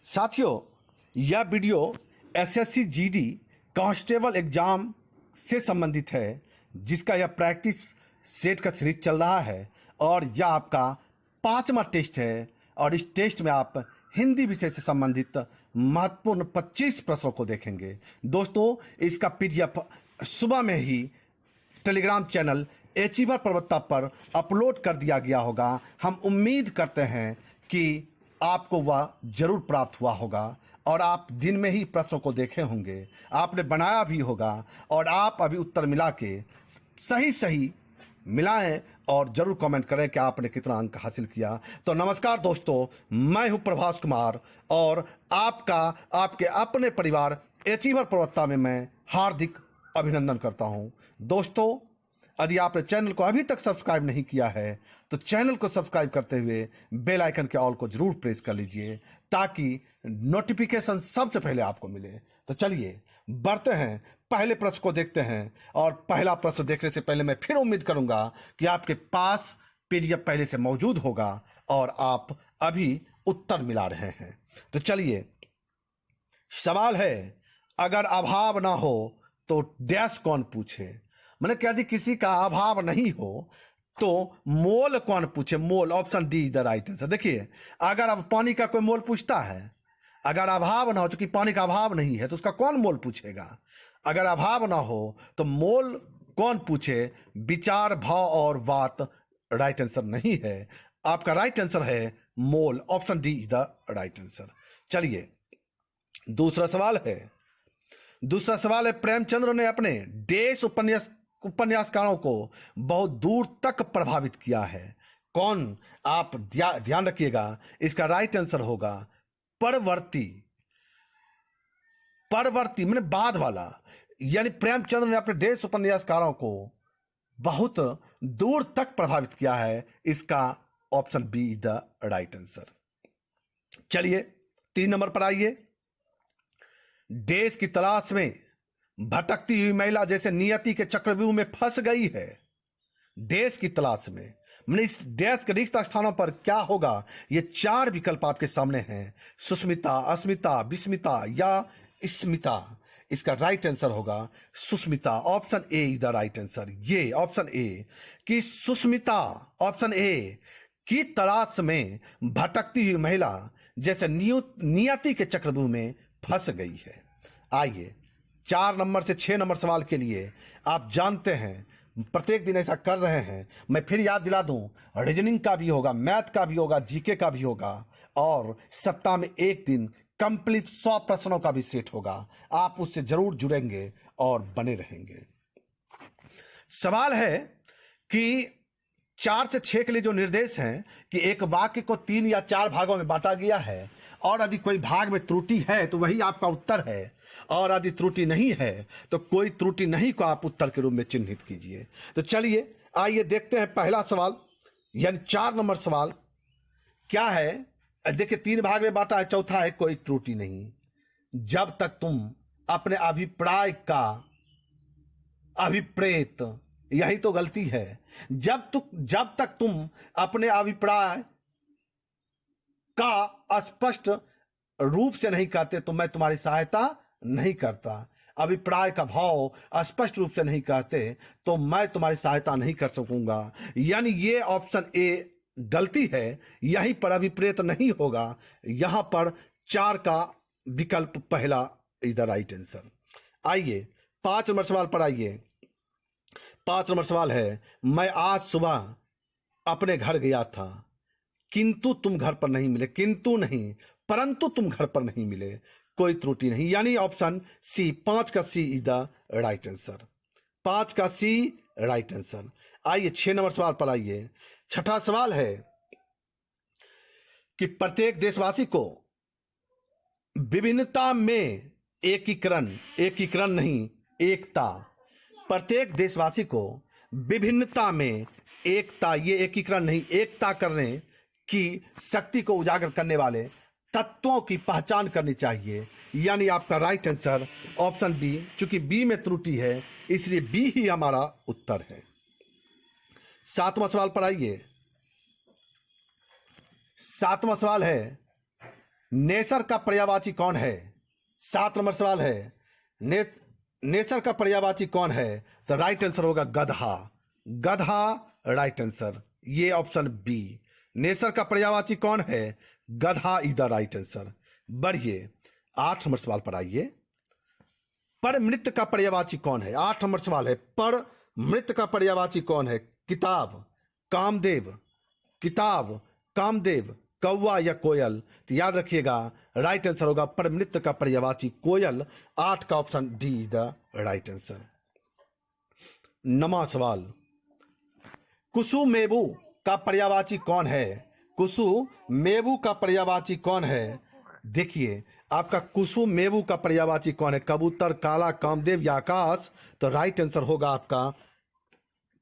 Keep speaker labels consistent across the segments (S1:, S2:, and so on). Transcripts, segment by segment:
S1: साथियों, यह video SSC GD constable exam से संबंधित है, जिसका यह प्रैक्टिस सेट का सीरीज चल रहा है और यह आपका 5वां टेस्ट है। और इस टेस्ट में आप हिंदी विषय से संबंधित महत्वपूर्ण 25 प्रश्नों को देखेंगे। दोस्तों, इसका पीडीएफ सुबह में ही टेलीग्राम चैनल अचीवर प्रवक्ता पर अपलोड कर दिया गया होगा। हम उम्मीद करते हैं कि आपको वह जरूर प्राप्त हुआ होगा और आप दिन में ही प्रश्नों को देखे होंगे, आपने बनाया भी होगा और आप अभी उत्तर मिला के सही मिलाएं और जरूर कमेंट करें कि आपने कितना अंक हासिल किया। तो नमस्कार दोस्तों, मैं हूं प्रभास कुमार और आपका आपके अपने परिवार अचीवर प्रवक्ता में मैं हार्दिक अभिनंदन करता हूं। दोस्तों, यदि आपने चैनल को अभी तक सब्सक्राइब नहीं किया है तो चैनल को सब्सक्राइब करते हुए बेल आइकन के ऑल को जरूर प्रेस कर लीजिए ताकि नोटिफिकेशन सबसे पहले आपको मिले। तो चलिए बढ़ते हैं, पहले प्रश्न को देखते हैं। और पहला प्रश्न देखने से पहले मैं फिर उम्मीद करूंगा कि आपके पास पीडीएफ पहले से मौजूद होगा और आप अभी उत्तर मिला रहे हैं। तो चलिए, सवाल है, अगर अभाव ना हो तो डैश कौन पूछे। मैंने कहा यदि किसी का अभाव नहीं हो तो मोल कौन पूछे। मोल, option D is the right answer. देखिए, अगर अब पानी का कोई मोल पूछता है, अगर अभाव ना हो, चूंकि पानी का अभाव नहीं है तो उसका कौन मोल पूछेगा। अगर अभाव ना हो तो मोल कौन पूछे। विचार, भाव और बात राइट आंसर नहीं है। आपका राइट आंसर है मोल, option D is the right answer. चलिए, दूसरा सवाल है, प्रेमचंद्र ने अपने देश उपन्यासकारों को बहुत दूर तक प्रभावित किया है। कौन? आप ध्यान रखिएगा, इसका राइट आंसर होगा परवर्ती मैंने बाद वाला। यानी प्रेमचंद्र ने अपने देश उपन्यासकारों को बहुत दूर तक प्रभावित किया है। इसका option B is the right answer. चलिए 3 नंबर पर आइए। देश की तलाश में भटकती हुई महिला जैसे नियति के चक्रव्यूह में फंस गई है। देश की तलाश में, मैंने इस देश के रिक्त स्थानों पर क्या होगा, ये 4 विकल्प आपके सामने हैं। सुस्मिता, अस्मिता, विस्मिता या स्मिता। इसका राइट आंसर होगा Sushmita, option A is the right answer. ये ऑप्शन ए कि सुस्मिता, ऑप्शन ए की तलाश में भटकती हुई महिला जैसे नियति के चक्रव्यूह में फंस गई है। आइए 4 नंबर से 6 नंबर सवाल के लिए आप जानते हैं प्रत्येक दिन ऐसा कर रहे हैं। मैं फिर याद दिला दूं, रीजनिंग का भी होगा, मैथ का भी होगा, जीके का भी होगा और सप्ताह में एक दिन कंप्लीट 100 प्रश्नों का भी सेट होगा। आप उससे जरूर जुड़ेंगे और बने रहेंगे। सवाल है कि 4 से 6 के लिए जो निर्देश हैं कि एक वाक्य को 3 या 4 भागों में बांटा गया है और यदि कोई भाग में त्रुटि है तो वही आपका उत्तर है और यदि त्रुटि नहीं है तो कोई त्रुटि नहीं को आप उत्तर के रूप में चिन्हित कीजिए। तो चलिए आइए देखते हैं पहला सवाल, यानी 4 नंबर सवाल क्या है। देखिए 3 भाग में बांटा है, चौथा है कोई त्रुटि नहीं। जब तक तुम अपने अभिप्राय का अभिप्रेत, यही तो गलती है। जब तक तुम अपने अभिप्राय का स्पष्ट रूप से नहीं कहते तो मैं तुम्हारी सहायता नहीं करता। अभिप्राय का भाव स्पष्ट रूप से नहीं कहते तो मैं तुम्हारी सहायता नहीं कर सकूंगा। यानी ये ऑप्शन ए गलती है, यहीं पर अभिप्रेत नहीं होगा। यहां पर 4 का विकल्प पहला इज द राइट आंसर। आइए 5 नंबर सवाल पर आइए। 5 नंबर सवाल है, मैं आज सुबह अपने घर गया था किंतु तुम घर पर नहीं मिले। किंतु नहीं, परंतु तुम घर पर नहीं मिले। कोई त्रुटि नहीं, यानी ऑप्शन सी, 5 का सी इज द राइट आंसर। 5 का सी राइट आंसर। आइए 6 नंबर सवाल पर आइए। छठा सवाल है कि प्रत्येक देशवासी को विभिन्नता में एकीकरण नहीं, एकता। प्रत्येक देशवासी को विभिन्नता में एकता, ये एकीकरण नहीं, एकता करने की शक्ति को उजागर करने वाले तत्वों की पहचान करनी चाहिए। यानी आपका राइट आंसर ऑप्शन बी। चूंकि बी में त्रुटि है इसलिए बी ही हमारा उत्तर है। 7वां सवाल पर आइए। 7वां सवाल है नेसर का पर्यायवाची कौन है? 7 नंबर सवाल है, नेसर का पर्यायवाची कौन है? तो राइट आंसर होगा गधा। गधा राइट आंसर, ये ऑप्शन बी। नेसर का पर्यायवाची कौन है? गधा इज द राइट आंसर। बढ़िए 8 नंबर सवाल पर आइए। पर मृत का पर्यायवाची कौन है? 8 नंबर सवाल है, पर मृत का पर्यायवाची कौन है? किताब, कामदेव, किताब, कामदेव, कौवा या कोयल? तो याद रखिएगा राइट आंसर होगा पर मृत का पर्यायवाची कोयल। 8 का option D is the right answer. 9वां सवाल, कुसुमेबु का पर्यायवाची कौन है? कुसुमेबु का पर्यायवाची कौन है? देखिए आपका कुसुमेबु का पर्यायवाची कौन है? कबूतर, काला, कामदेव या आकाश? तो राइट आंसर होगा आपका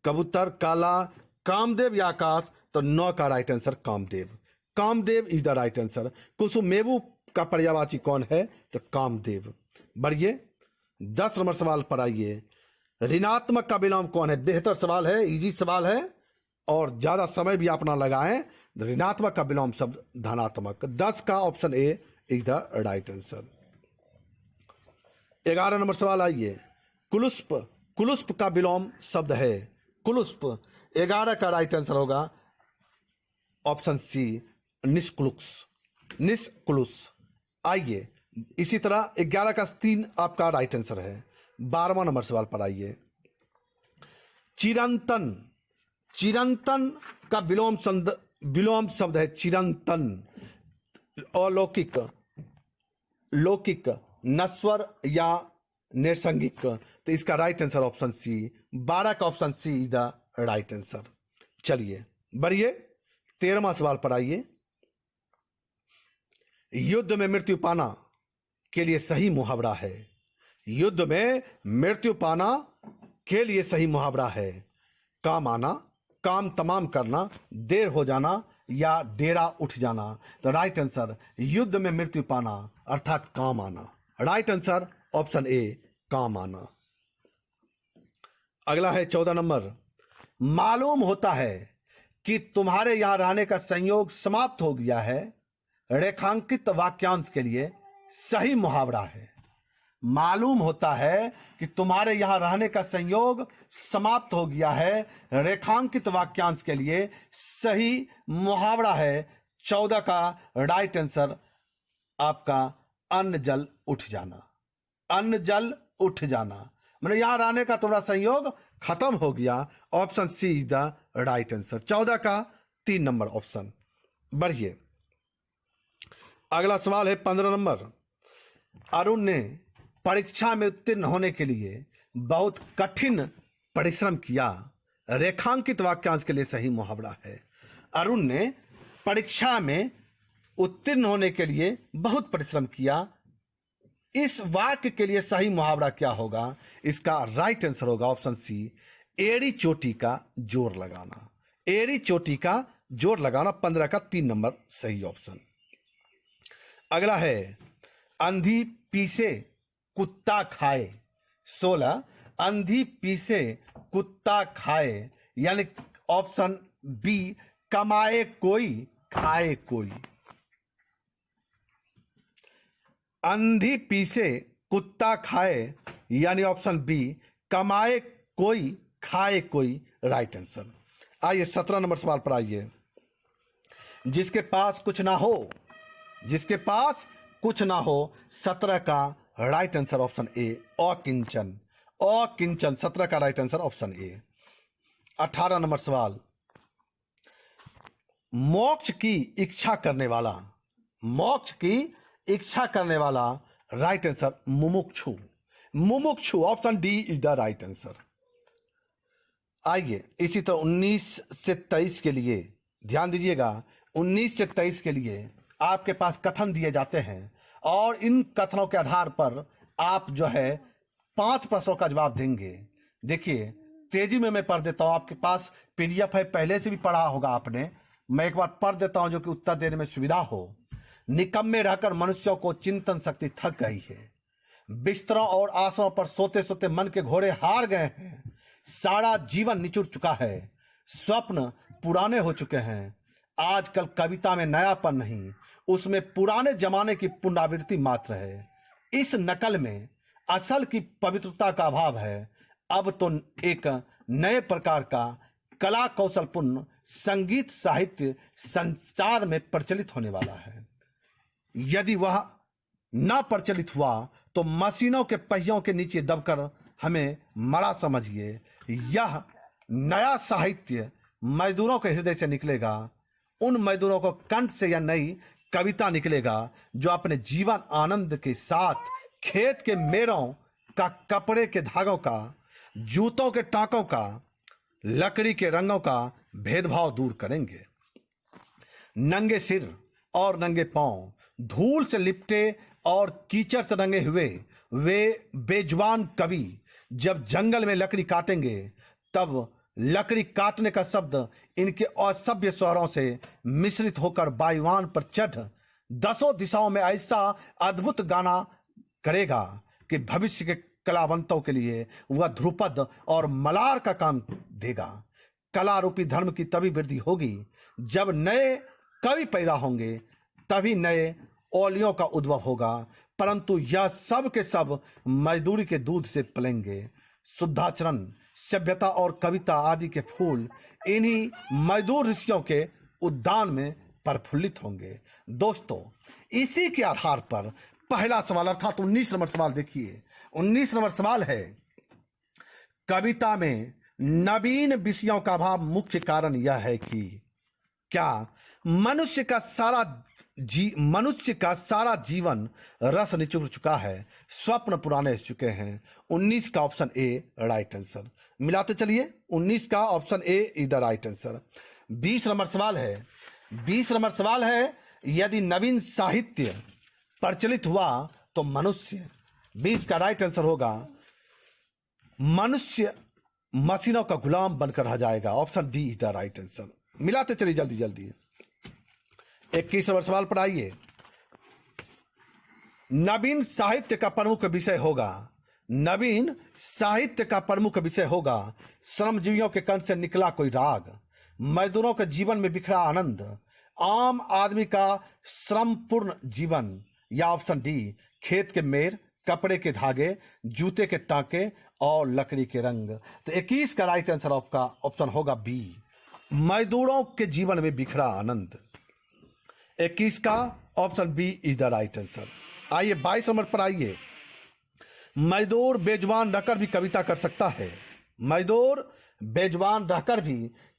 S1: कबूतर, काला, कामदेव या आकाश। तो 9 का राइट आंसर कामदेव। कामदेव इज द राइट आंसर। कुसुमेबु का पर्यायवाची कौन है? तो कामदेव। बढ़िए 10 नंबर सवाल पर आइए। ऋणात्मक का विलोम कौन है? बेहतर सवाल है, इजी सवाल है और ज्यादा समय भी आप ना लगाएं। ऋणात्मक का विलोम शब्द धनात्मक। 10 का option A is the right answer. 11 number सवाल आइए। कुलुष्प, कुलुष्प का विलोम शब्द है कुलुष्प। 11 का राइट आंसर होगा ऑप्शन सी निष्कुलुष। निष्कुलुष। आइए इसी तरह 11 का 3 आपका राइट आंसर है। 12वां नंबर सवाल पर आइए। चिरंतन, चिरंतन का विलोम शब्द है चिरंतन। अलौकिक, लौकिक, नश्वर या नैसर्गिक? तो इसका राइट आंसर ऑप्शन सी। 12 का option C is the right answer. चलिए बढ़िए 13वां सवाल पर आइए। युद्ध में मृत्यु पाना के लिए सही मुहावरा है? युद्ध में मृत्यु पाना के लिए सही मुहावरा है? काम आना, काम तमाम करना, देर हो जाना या डेरा उठ जाना? तो राइट आंसर युद्ध में मृत्यु पाना अर्थात काम आना। राइट आंसर ऑप्शन ए काम आना। अगला है 14 नंबर। मालूम होता है कि तुम्हारे यहां रहने का संयोग समाप्त हो गया है, रेखांकित वाक्यांश के लिए सही मुहावरा है। मालूम होता है कि तुम्हारे यहां रहने का संयोग समाप्त हो गया है, रेखांकित वाक्यांश के लिए सही मुहावरा है। 14 का राइट आंसर आपका अन्न जल उठ जाना। अन्न जल उठ जाना मतलब यहां रहने का तुम्हारा संयोग खत्म हो गया। Option C is the right answer. 14 का 3 नंबर ऑप्शन। बढ़िए अगला सवाल है 15 नंबर। अरुण ने परीक्षा में उत्तीर्ण होने के लिए बहुत कठिन परिश्रम किया, रेखांकित वाक्यांश के लिए सही मुहावरा है। अरुण ने परीक्षा में उत्तीर्ण होने के लिए बहुत परिश्रम किया, इस वाक्य के लिए सही मुहावरा क्या होगा? इसका राइट आंसर होगा ऑप्शन सी एड़ी चोटी का जोर लगाना। एड़ी चोटी का जोर लगाना 15 का 3 नंबर सही ऑप्शन। अगला है अंधी पीसे कुत्ता खाए। 16 अंधी पीसे कुत्ता खाए यानी ऑप्शन बी कमाए कोई खाए कोई। अंधी पीसे कुत्ता खाए यानी ऑप्शन बी कमाए कोई खाए कोई राइट आंसर। आइए 17 नंबर सवाल पर आइए। जिसके पास कुछ ना हो, जिसके पास कुछ ना हो 17 का राइट आंसर ऑप्शन ए अकिंचन। अकिंचन 17 का right answer option A. 18 number सवाल। मोक्ष की इच्छा करने वाला, मोक्ष की इच्छा करने वाला राइट आंसर मुमुक्षु। मुमुक्षु option D is the right answer. आइए इसी तरह 19 से 23 के लिए ध्यान दीजिएगा। 19 से 23 के लिए आपके पास कथन दिए जाते हैं और इन कथनों के आधार पर आप जो है 5 प्रश्नों का जवाब देंगे। देखिए तेजी में मैं पढ़ देता हूं, आपके पास पीडीएफ है, पहले से भी पढ़ा होगा आपने। मैं एक बार पढ़ देता हूं जो कि उत्तर देने में सुविधा हो। निकम्मे रहकर मनुष्यों को चिंतन शक्ति थक गई है, बिस्तरों और आसनों पर सोते सोते मन के घोड़े हार गए हैं, सारा जीवन निचुड़ चुका है, स्वप्न पुराने हो चुके हैं, आजकल कविता में नयापन नहीं, उसमें पुराने जमाने की पुनरावृत्ति मात्र है। इस नकल में असल की पवित्रता का अभाव है। अब तो एक नए प्रकार का कला कौशलपूर्ण संगीत साहित्य संचार में प्रचलित होने वाला है। यदि वह न प्रचलित हुआ तो मशीनों के पहियों के नीचे दबकर हमें मरा समझिए। यह नया साहित्य मजदूरों के हृदय से निकलेगा। उन मजदूरों को कंठ से यह नई कविता निकलेगा जो अपने जीवन आनंद के साथ खेत के मेड़ों का, कपड़े के धागों का, जूतों के टाकों का, लकड़ी के रंगों का भेदभाव दूर करेंगे। नंगे सिर और नंगे पांव, धूल से लिपटे और कीचड़ से रंगे हुए वे बेजुबान कवि जब जंगल में लकड़ी काटेंगे, तब लकड़ी काटने का शब्द इनके असभ्य स्वरों से मिश्रित होकर वायुयान पर चढ़ दसों दिशाओं में ऐसा अद्भुत गाना करेगा कि भविष्य के कलावंतों के लिए वह ध्रुपद और मलार का काम देगा। कला रूपी धर्म की तभी वृद्धि होगी जब नए कवि पैदा होंगे, तभी नए ओलियों का उद्भव होगा। परंतु यह सब के सब मजदूरी के दूध से पलेंगे। शुद्धाचरण, सभ्यता और कविता आदि के फूल इन्हीं मजदूर ऋषियों के उद्यान में प्रफुल्लित होंगे। दोस्तों, इसी के आधार पर पहला सवाल अर्थात 19 नंबर सवाल देखिए। 19 नंबर सवाल है, कविता में नवीन विषयों का अभाव मुख्य कारण यह है कि क्या मनुष्य का सारा जीवन रस निचुड़ चुका है, स्वप्न पुराने हो चुके हैं। 19 का ऑप्शन ए राइट आंसर। मिलाते चलिए, 19 का option A is the right answer. 20 number सवाल है, 20 नंबर सवाल है, यदि नवीन साहित्य प्रचलित हुआ तो मनुष्य, 20 का राइट आंसर होगा मनुष्य मशीनों का गुलाम बनकर रह जाएगा। Option D is the right answer. मिलाते चलिए जल्दी जल्दी। 21 नंबर सवाल पर आइए। नवीन साहित्य का प्रमुख विषय होगा, नवीन साहित्य का प्रमुख विषय होगा श्रमजीवियों के कंठ से निकला कोई राग, मजदूरों के जीवन में बिखरा आनंद, आम आदमी का श्रमपूर्ण जीवन, या ऑप्शन डी खेत के मेड़, कपड़े के धागे, जूते के टाके और लकड़ी के रंग। तो 21 का राइट आंसर आपका ऑप्शन होगा बी, मजदूरों के जीवन में बिखरा आनंद। 21 का option B is the right answer. आइए 22 नंबर पर आइए। मजदूर बेजुबान रहकर भी कविता कर सकता है, मजदूर बेजुबान रहकर भी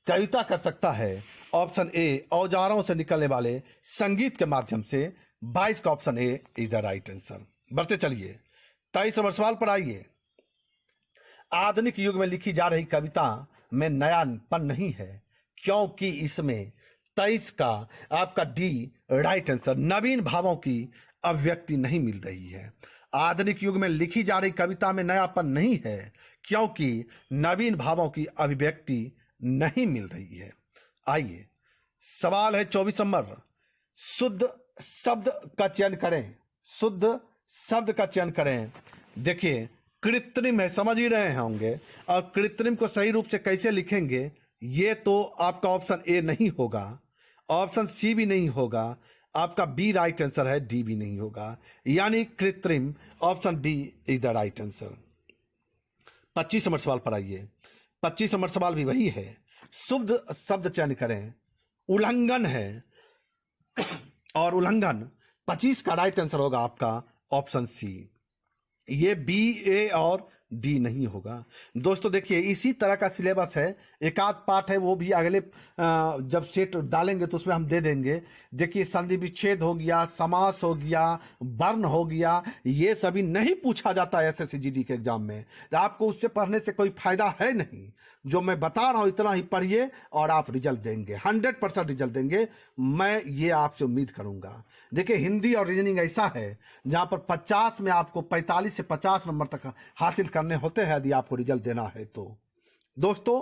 S1: कविता कर सकता है। ऑप्शन ए औजारों से निकलने वाले संगीत के माध्यम से। 22 का option A is the right answer. बढ़ते चलिए 23 नंबर सवाल पर आइए। आधुनिक युग में लिखी जा रही कविता में नयापन नहीं है क्योंकि इसमें 23 का आपका डी राइट आंसर, नवीन भावों की अभिव्यक्ति नहीं मिल रही है। आधुनिक युग में लिखी जा रही कविता में नयापन नहीं है क्योंकि नवीन भावों की अभिव्यक्ति नहीं मिल रही है। आइए सवाल है 24 नंबर, शुद्ध शब्द का चयन करें, शुद्ध शब्द का चयन करें। देखिए कृत्रिम है, समझ ही रहे होंगे, और कृत्रिम को सही रूप से कैसे लिखेंगे ये तो आपका ऑप्शन ए नहीं होगा, ऑप्शन सी भी नहीं होगा, आपका बी राइट आंसर है, डी भी नहीं होगा, यानी कृत्रिम option B is the right answer. 25 number सवाल पर आइए। 25 नंबर सवाल भी वही है, शुद्ध शब्द चयन करें। उल्लंघन है और उल्लंघन 25 का राइट आंसर होगा आपका ऑप्शन सी, ये बी, ए और डी नहीं होगा। दोस्तों देखिए इसी तरह का सिलेबस है, एक आध पाठ है वो भी अगले जब सेट डालेंगे तो उसमें हम दे देंगे। देखिए संधि विच्छेद हो गया, समास हो गया, वर्ण हो गया, ये सभी नहीं पूछा जाता एसएससी जीडी के एग्जाम में। आपको उससे पढ़ने से कोई फायदा है नहीं, जो मैं बता रहा हूं इतना ही पढ़िए और आप रिजल्ट देंगे, 100% रिजल्ट देंगे, मैं ये आपसे उम्मीद करूंगा। देखिए हिंदी और रीजनिंग ऐसा है जहां पर 50 में आपको 45 से 50 नंबर तक हासिल करने होते हैं यदि आपको रिजल्ट देना है तो। दोस्तों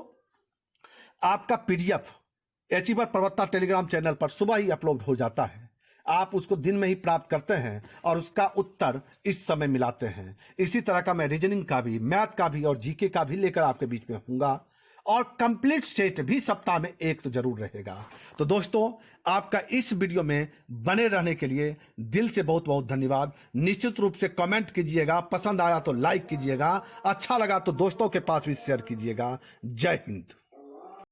S1: आपका पीडीएफ अचीवर प्रवक्ता टेलीग्राम चैनल पर सुबह ही अपलोड हो जाता है, आप उसको दिन में ही प्राप्त करते हैं और उसका उत्तर इस समय मिलाते हैं। इसी तरह का मैं रीजनिंग का भी, मैथ का भी और जीके का भी लेकर आपके बीच में हूँगा और कंप्लीट सेट भी सप्ताह में एक तो जरूर रहेगा। तो दोस्तों, आपका इस वीडियो में बने रहने के लिए दिल से बहुत बहुत धन्यवाद। निश्चित रूप से कमेंट कीजिएगा, पसंद आया तो लाइक कीजिएगा, अच्छा लगा तो दोस्तों के पास भी शेयर कीजिएगा। जय हिंद।